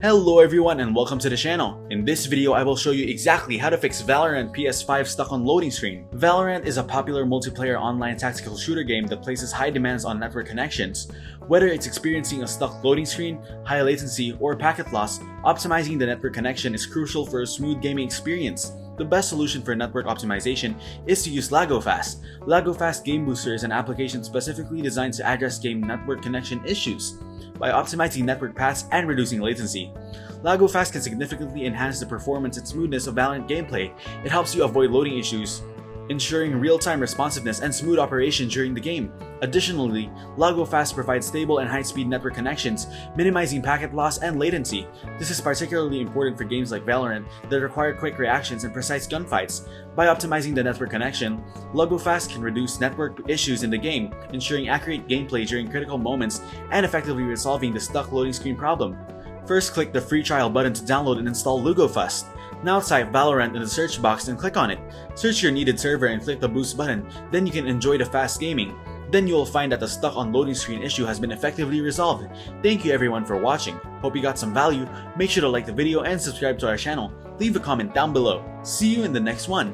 Hello everyone and welcome to the channel. In this video, I will show you exactly how to fix Valorant PS5 stuck on loading screen. Valorant is a popular multiplayer online tactical shooter game that places high demands on network connections. Whether it's experiencing a stuck loading screen, high latency, or packet loss, optimizing the network connection is crucial for a smooth gaming experience. The best solution for network optimization is to use LagoFast. LagoFast Game Booster is an application specifically designed to address game network connection issues by optimizing network paths and reducing latency. LagoFast can significantly enhance the performance and smoothness of Valorant gameplay. It helps you avoid loading issues, ensuring real-time responsiveness and smooth operation during the game. Additionally, LagoFast provides stable and high-speed network connections, minimizing packet loss and latency. This is particularly important for games like Valorant that require quick reactions and precise gunfights. By optimizing the network connection, LagoFast can reduce network issues in the game, ensuring accurate gameplay during critical moments and effectively resolving the stuck loading screen problem. First, click the free trial button to download and install LagoFast. Now type Valorant in the search box and click on it. Search your needed server and click the boost button, then you can enjoy the fast gaming. Then you will find that the stuck on loading screen issue has been effectively resolved. Thank you everyone for watching. Hope you got some value. Make sure to like the video and subscribe to our channel. Leave a comment down below. See you in the next one.